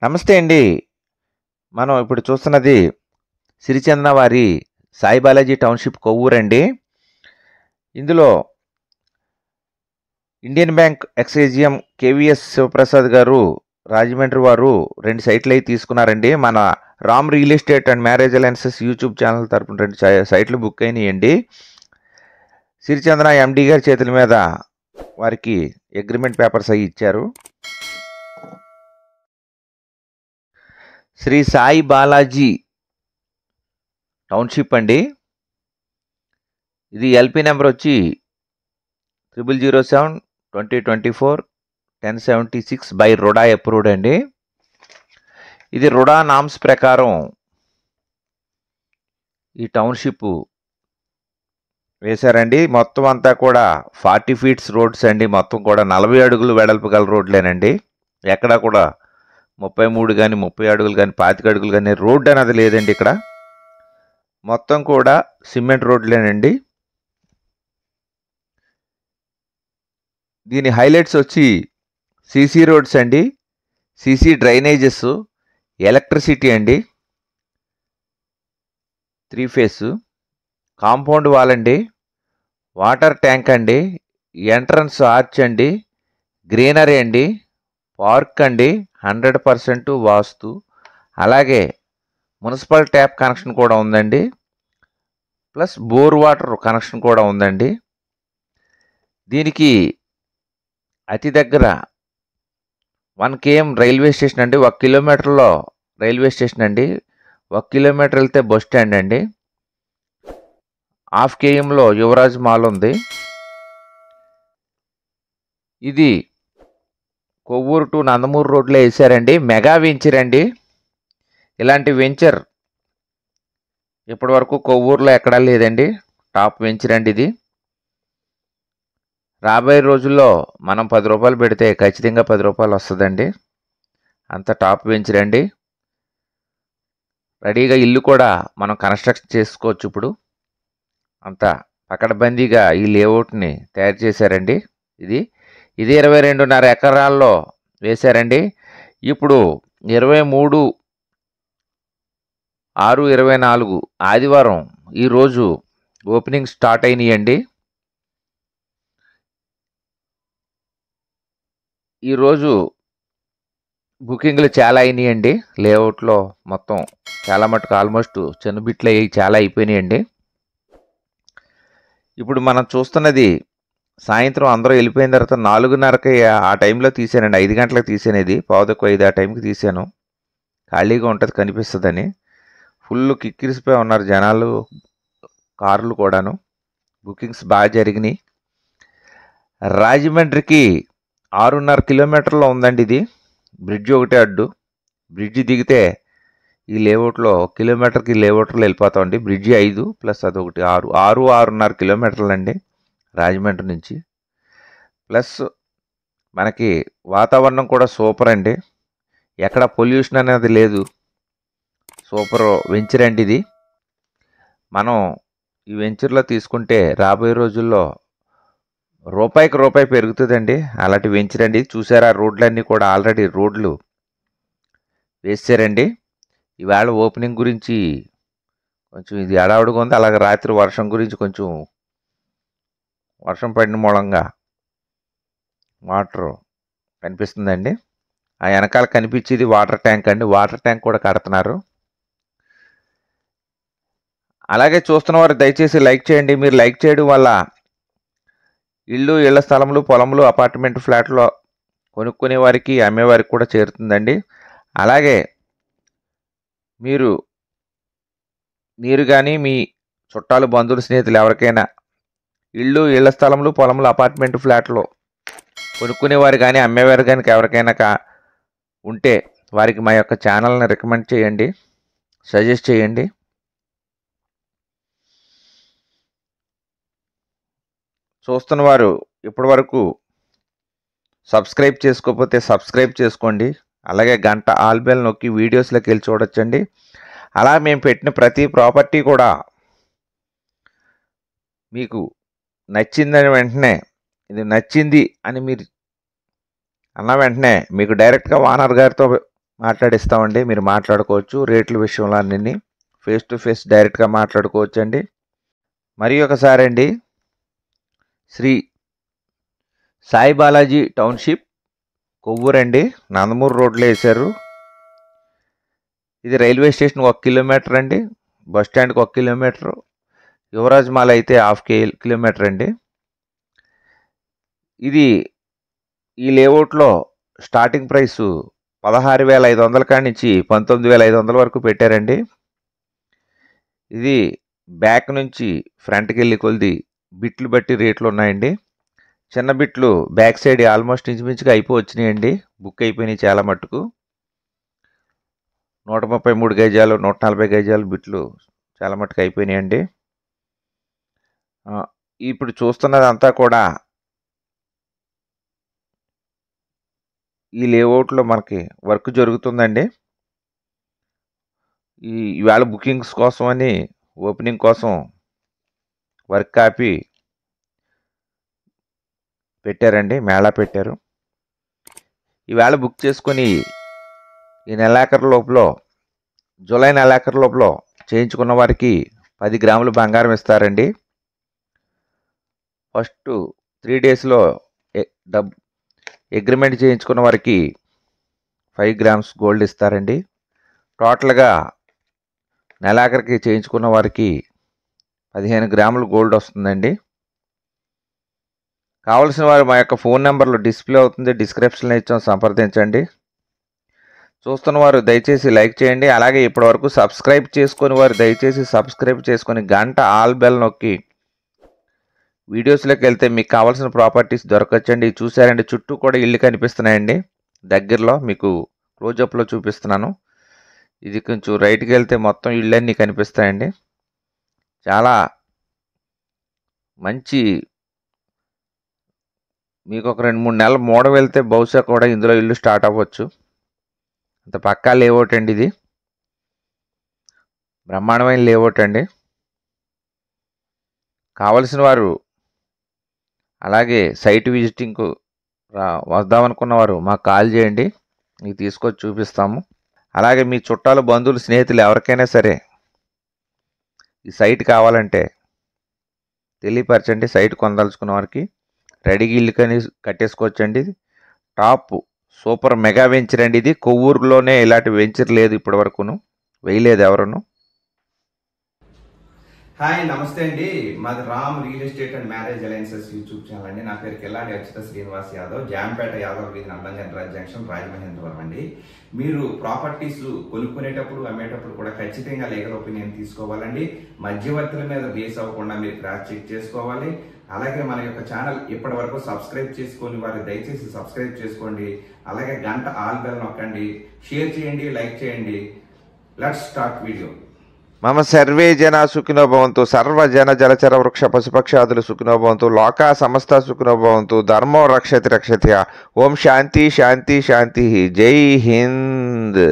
నమస్తే అండి. మనం ఇప్పుడు చూస్తున్నది సిరిచందన వారి సాయి బాలాజీ టౌన్‌షిప్ కొవ్వూరండి. ఇందులో ఇండియన్ బ్యాంక్ ఎక్సైజియం కేవీఎస్ శివప్రసాద్ గారు రాజమండ్రి వారు 2 సైట్‌లయి తీసుకున్నారండి. మన Ram real estate and marriage alliances YouTube channel తరపున 2 సైట్లు బుక్ అయినాయండి. సిరిచందన ఎండీ గారి చేతుల మీద వారికి అగ్రీమెంట్ పేపర్స్ అయి ఇచ్చారు. శ్రీ సాయి బాలాజీ టౌన్‌షిప్ అండి. ఇది ఎల్‌పీ నెంబర్ వచ్చి 0007/2024 1076 బై రుడా అప్రూవ్డ్ అండి. ఇది రుడా నామ్స్ ప్రకారం ఈ టౌన్‌షిప్ వేశారండి. మొత్తం అంతా కూడా 40 ఫీట్స్ రోడ్స్ అండి. మొత్తం కూడా 40 అడుగులు వెడల్పు గల రోడ్లేనండి. ఎక్కడా కూడా 33 గాని, 30 అడుగులు గాని, 25 అడుగులు గాని రోడ్ అనేది లేదండి ఇక్కడ. మొత్తం కూడా సిమెంట్ రోడ్లేనండి. దీని హైలైట్స్ వచ్చి సీసీ రోడ్స్ అండి, సీసీ డ్రైనేజెస్, ఎలక్ట్రిసిటీ అండి, 3 ఫేస్, కాంపౌండ్ వాల్ అండి, వాటర్ ట్యాంక్ అండి, ఎంట్రన్స్ ఆర్చ్ అండి, గ్రీనరీ అండి, పార్క్ అండి, 100% వాస్తు. అలాగే మున్సిపల్ ట్యాప్ కనెక్షన్ కూడా ఉందండి, ప్లస్ బోర్ వాటర్ కనెక్షన్ కూడా ఉందండి. దీనికి అతి దగ్గర 1 km రైల్వే స్టేషన్ అండి. 1 కిలోమీటర్లో రైల్వే స్టేషన్ అండి. 1 కిలోమీటర్ వెళ్తే బస్ స్టాండ్ అండి. 1/2 kmలో యువరాజ్ మాల్ ఉంది. ఇది కొవ్వూరు టు నందమూరు రోడ్లో వేసారండి. మెగా వెంచర్ అండి. ఇలాంటి వెంచర్ ఇప్పటి వరకు కొవ్వూరులో ఎక్కడా లేదండి. టాప్ వెంచర్ అండి ఇది. రాబోయే రోజుల్లో మనం 10 రూపాయలు పెడితే ఖచ్చితంగా 10 రూపాయలు వస్తుందండి. అంత టాప్ వెంచర్ అండి. రెడీగా ఇల్లు కూడా మనం కన్స్ట్రక్షన్ చేసుకోవచ్చు. ఇప్పుడు అంత పకడ్బందీగా ఈ లేఅవుట్ని తయారు చేశారండి. ఇది 22.5 ఎకరాల్లో వేశారండి. ఇప్పుడు 23/6/24 ఆదివారం ఈరోజు ఓపెనింగ్ స్టార్ట్ అయినాయండి. ఈరోజు బుకింగ్లు చాలా అయినాయండి. లేఅవుట్లో మొత్తం చాలా మటుకు ఆల్మోస్ట్ చిన్న బిట్లు అయ్యి చాలా అయిపోయినాయండి. ఇప్పుడు మనం చూస్తున్నది సాయంత్రం అందరూ వెళ్ళిపోయిన తర్వాత 4:30కి ఆ టైంలో తీసానండి. 5 గంటలకు తీసాను. ఇది 4:45 ఆ టైంకి తీసాను. ఖాళీగా ఉంటుంది కనిపిస్తుందని. ఫుల్ కిక్కిరిసిపోయి ఉన్నారు జనాలు, కార్లు కూడాను. బుకింగ్స్ బాగా జరిగినాయి. రాజమండ్రికి 6.5 కిలోమీటర్లో ఉందండి ఇది. బ్రిడ్జ్ ఒకటే అడ్డు. బ్రిడ్జ్ దిగితే ఈ లేఅవుట్లో కిలోమీటర్కి లేఅవుట్లో వెళ్ళిపోతామండి. బ్రిడ్జి 5 ప్లస్ అదొకటి 6.5 కిలోమీటర్లు అండి రాజమండ్రి నుంచి. ప్లస్ మనకి వాతావరణం కూడా సూపర్ అండి. ఎక్కడ పొల్యూషన్ అనేది లేదు. సూపర్ వెంచర్ అండి ఇది. మనం ఈ వెంచర్లో తీసుకుంటే రాబోయే రోజుల్లో రూపాయికి రూపాయి పెరుగుతుందండి. అలాంటి వెంచర్ అండి. చూసారా రోడ్లన్నీ కూడా ఆల్రెడీ రోడ్లు వేసారండి. ఈవేళ ఓపెనింగ్ గురించి కొంచెం ఇది హడావుడిగా ఉంది. అలాగే రాత్రి వర్షం గురించి కొంచెం వర్షం పడిన మూలంగా వాటర్ కనిపిస్తుందండి. ఆ వెనకాల కనిపించేది వాటర్ ట్యాంక్ అండి. వాటర్ ట్యాంక్ కూడా కడుతున్నారు. అలాగే చూస్తున్న వారు దయచేసి లైక్ చేయండి. మీరు లైక్ చేయడం వల్ల ఇళ్ళు, ఇళ్ల స్థలములు, పొలములు, అపార్ట్మెంట్ ఫ్లాట్లో కొనుక్కునే వారికి, అమ్మేవారికి కూడా చేరుతుందండి. అలాగే మీరు కానీ మీ చుట్టాలు, బంధువులు, స్నేహితులు ఎవరికైనా ఇళ్ళు, ఇళ్ల స్థలములు, పొలములు, అపార్ట్మెంట్ ఫ్లాట్లో కొనుక్కునేవారు కానీ, అమ్మేవారు కానీ ఎవరికైనా ఉంటే వారికి మా యొక్క ఛానల్ని రికమెండ్ చేయండి, సజెస్ట్ చేయండి. చూస్తున్న వారు ఇప్పటి వరకు సబ్స్క్రైబ్ చేసుకోకపోతే సబ్స్క్రైబ్ చేసుకోండి. అలాగే గంట ఆల్ బెల్ నొక్కి వీడియోస్లోకి వెళ్ళి చూడొచ్చండి. అలా మేము పెట్టిన ప్రతి ప్రాపర్టీ కూడా మీకు నచ్చిందని వెంటనే, ఇది నచ్చింది అని మీరు అన్న వెంటనే మీకు డైరెక్ట్గా ఓనర్ గారితో మాట్లాడిస్తామండి. మీరు మాట్లాడుకోవచ్చు. రేట్ల విషయంలో అన్నీ ఫేస్ టు ఫేస్ డైరెక్ట్గా మాట్లాడుకోవచ్చు అండి. మరి ఒకసారి అండి, శ్రీ సాయి బాలాజీ టౌన్షిప్, కొవ్వూరు అండి, నందమూరు రోడ్లో వేశారు. ఇది రైల్వే స్టేషన్ 1 కిలోమీటర్ అండి, బస్ స్టాండ్కి 1 కిలోమీటరు, యువరాజ్ మాల్ అయితే 1/2 కిలోమీటర్ అండి. ఇది ఈ లేఅవుట్లో స్టార్టింగ్ ప్రైసు 16,500 కాడి నుంచి 19,500 వరకు పెట్టారండి. ఇది బ్యాక్ నుంచి ఫ్రంట్కి వెళ్ళి కొలిది బిట్లు బట్టి రేట్లు ఉన్నాయండి. చిన్న బిట్లు బ్యాక్ సైడ్ ఆల్మోస్ట్ ఇంచుమించుగా అయిపోవచ్చినాయండి, బుక్ అయిపోయినాయి చాలా మట్టుకు. 133 గజాలు 140 గజాలు బిట్లు చాలా మట్టుకు అయిపోయినాయండి. ఇప్పుడు చూస్తున్నదంతా కూడా ఈ లేఅవుట్లో మనకి వర్క్ జరుగుతుందండి. ఈవేళ బుకింగ్స్ కోసం అని ఓపెనింగ్ కోసం వర్క్ ఆపి పెట్టారండి, మేళా పెట్టారు. ఈవేళ బుక్ చేసుకొని ఈ నెలాఖరు లోపల, జూలై నెలాఖరు లోపల చేయించుకున్న వారికి 10 గ్రాములు బంగారం ఇస్తారండి. ఫస్ట్ 3 డేస్లో అగ్రిమెంట్ చేయించుకున్న వారికి 5 గ్రామ్స్ గోల్డ్ ఇస్తారండి. టోటల్గా నెలాఖరికి చేయించుకున్న వారికి 15 గ్రాములు గోల్డ్ వస్తుందండి. కావలసిన వారు మా యొక్క ఫోన్ నెంబర్లో డిస్ప్లే అవుతుంది, డిస్క్రిప్షన్లో ఇచ్చాం, సంప్రదించండి. చూస్తున్న వారు దయచేసి లైక్ చేయండి. అలాగే ఇప్పటివరకు సబ్స్క్రైబ్ చేసుకుని వారు దయచేసి సబ్స్క్రైబ్ చేసుకొని గంట ఆల్ బెల్ నొక్కి వీడియోస్లోకి వెళ్తే మీకు కావాల్సిన ప్రాపర్టీస్ దొరకచ్చండి. చూసారండి, చుట్టూ కూడా ఇల్లు కనిపిస్తున్నాయండి. దగ్గరలో మీకు క్లోజప్లో చూపిస్తున్నాను. ఇది కొంచెం రైట్కి వెళ్తే మొత్తం ఇళ్ళన్నీ కనిపిస్తాయండి. చాలా మంచి, మీకు ఒక 2-3 నెలలు మూడ వెళ్తే బహుశా కూడా ఇందులో ఇల్లు స్టార్ట్ అవ్వచ్చు. అంత పక్కా లేఅవుట్ అండి, ఇది బ్రహ్మాండమైన లేఅవుట్ అండి. కావలసిన వారు అలాగే సైట్ విజిటింగ్కు వద్దామనుకున్న వారు మాకు కాల్ చేయండి, మీకు తీసుకొచ్చి చూపిస్తాము. అలాగే మీ చుట్టాలు, బంధువులు, స్నేహితులు ఎవరికైనా సరే ఈ సైట్ కావాలంటే తెలియపరచండి. సైట్ కొనదలుచుకున్న వారికి రెడీగా ఇల్లు కట్టేసుకోవచ్చండి. టాప్ సూపర్ మెగా వెంచర్ అండి ఇది. కొవ్వూరులోనే ఇలాంటి వెంచర్ లేదు, ఇప్పటి వరకును వేయలేదు ఎవరును. హాయ్, నమస్తే అండి. మాది Ram real estate and marriage alliances YouTube channel అండి. నా పేరు కిల్లాడి అచ్యుత శ్రీనివాస్ యాదవ్, జాంపేట యాదవ్ వీధి, నందంగన్ జంక్షన్, రాజమహేంద్రవరం అండి. మీరు ప్రాపర్టీస్ కొనుక్కునేటప్పుడు, అమ్మేటప్పుడు కూడా ఖచ్చితంగా లీగల్ ఒపీనియన్ తీసుకోవాలండి. మధ్యవర్తుల మీద బేస్ అవ్వకుండా మీరు క్రాస్ చెక్ చేసుకోవాలి. అలాగే మన యొక్క ఛానల్ ఇప్పటి వరకు సబ్స్క్రైబ్ చేసుకొని వారు దయచేసి సబ్స్క్రైబ్ చేసుకోండి. అలాగే గంట ఆల్ బెల్ నొక్కండి, షేర్ చేయండి, లైక్ చేయండి. Let's start video. మమ సర్వే జన సుఖినో భవంతు, సర్వజన జలచర వృక్ష పశుపక్షాదులు సుఖినో భవంతు, లోకా సమస్త సుఖినో భవంతు, ధర్మో రక్షతి రక్షతి. ఓం శాంతి శాంతి శాంతి. జై హింద్.